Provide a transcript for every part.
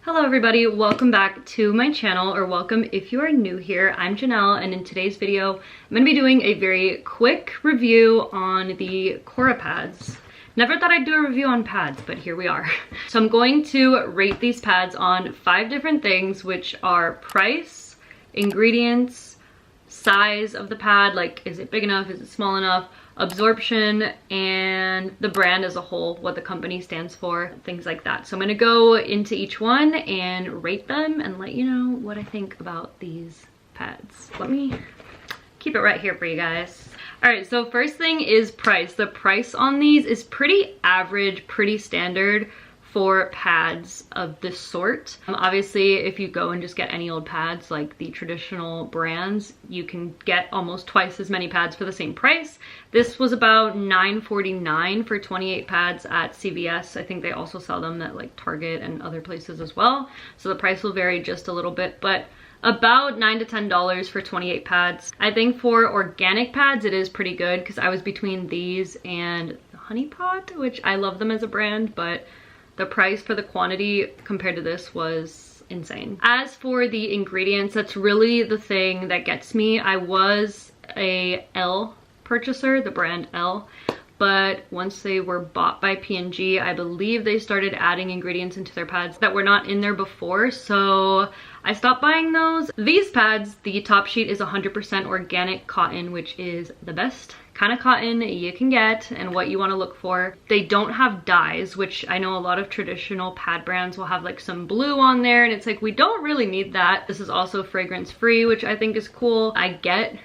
Hello everybody, welcome back to my channel, or welcome if you are new here. I'm Janelle, and in today's video, I'm going to be doing a very quick review on the CORA pads. Never thought I'd do a review on pads, but here we are. So I'm going to rate these pads on 5 different things, which are price, ingredients, size of the pad, like is it big enough, is it small enough, absorption, and the brand as a whole, what the company stands for, things like that. So I'm gonna go into each one and rate them and let you know what I think about these pads. Let me keep it right here for you guys. All right, so first thing is price. The price on these is pretty average, pretty standard for pads of this sort. Obviously, if you go and just get any old pads like the traditional brands, you can get almost twice as many pads for the same price. This was about $9.49 for 28 pads at CVS. I think they also sell them at like Target and other places as well. So the price will vary just a little bit, but about $9 to $10 for 28 pads. I think for organic pads, it is pretty good because I was between these and the Honey Pot, which I love them as a brand, but the price for the quantity compared to this was insane. As for the ingredients, that's really the thing that gets me. I was a L purchaser, the brand L, but once they were bought by P&G, I believe they started adding ingredients into their pads that were not in there before, so I stopped buying those. These pads, the top sheet is 100% organic cotton, which is the best kind of cotton you can get and what you want to look for. They don't have dyes, which I know a lot of traditional pad brands will have like some blue on there, and it's like, we don't really need that. This is also fragrance free, which I think is cool. I get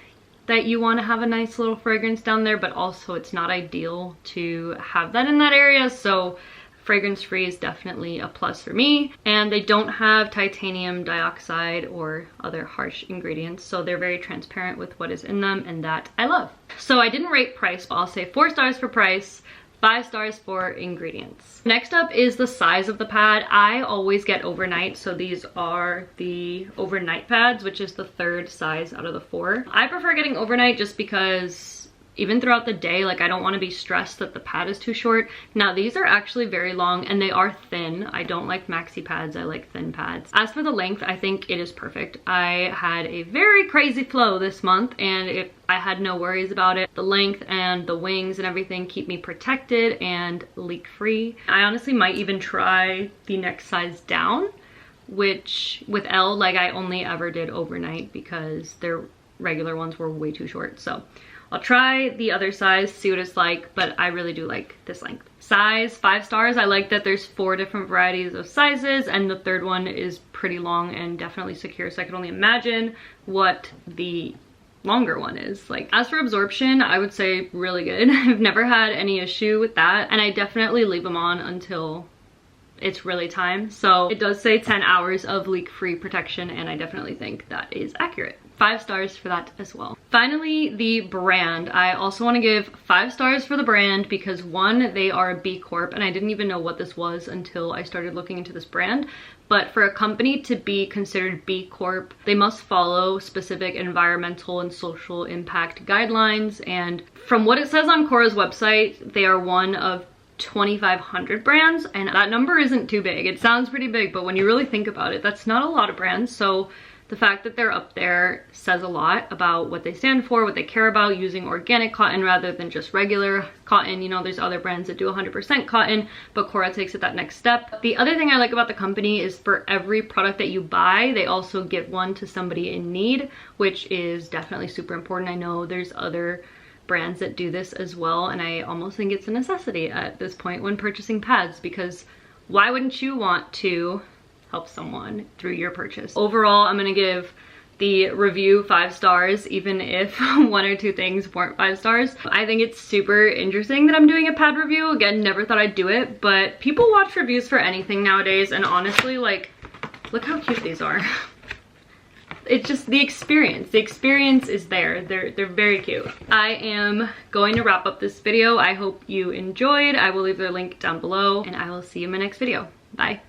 that you want to have a nice little fragrance down there, but also it's not ideal to have that in that area, so fragrance free is definitely a plus for me. And they don't have titanium dioxide or other harsh ingredients, so they're very transparent with what is in them, and that I love. So I didn't rate price, but I'll say 4 stars for price, 5 stars for ingredients. Next up is the size of the pad. I always get overnight, so these are the overnight pads, which is the 3rd size out of the 4. I prefer getting overnight just because even throughout the day, like, I don't want to be stressed that the pad is too short. Now these are actually very long and they are thin. I don't like maxi pads, I like thin pads. As for the length, I think it is perfect. I had a very crazy flow this month and I had no worries about it. The length and the wings and everything keep me protected and leak free. I honestly might even try the next size down, which with L, like, I only ever did overnight because their regular ones were way too short. So I'll try the other size, see what it's like, but I really do like this length. Size, 5 stars. I like that there's 4 different varieties of sizes, and the 3rd one is pretty long and definitely secure, so I can only imagine what the longer one is like. As for absorption, I would say really good. I've never had any issue with that, and I definitely leave them on until it's really time. So it does say 10 hours of leak-free protection, and I definitely think that is accurate. 5 stars for that as well. Finally, the brand. I also want to give 5 stars for the brand because 1, they are a B Corp, and I didn't even know what this was until I started looking into this brand. But for a company to be considered B Corp, they must follow specific environmental and social impact guidelines. And from what it says on CORA's website, they are one of 2,500 brands, and that number isn't too big. It sounds pretty big, but when you really think about it, that's not a lot of brands. So the fact that they're up there says a lot about what they stand for, what they care about, using organic cotton rather than just regular cotton. You know, there's other brands that do 100% cotton, but CORA takes it that next step. The other thing I like about the company is for every product that you buy, they also give one to somebody in need, which is definitely super important. I know there's other brands that do this as well, and I almost think it's a necessity at this point when purchasing pads, because why wouldn't you want to help someone through your purchase? Overall, I'm gonna give the review 5 stars, even if 1 or 2 things weren't 5 stars. I think it's super interesting that I'm doing a pad review. Again, never thought I'd do it, but people watch reviews for anything nowadays, and honestly, like, look how cute these are. It's just the experience. The experience is there. They're very cute. I am going to wrap up this video. I hope you enjoyed. I will leave their link down below, and I will see you in my next video. Bye.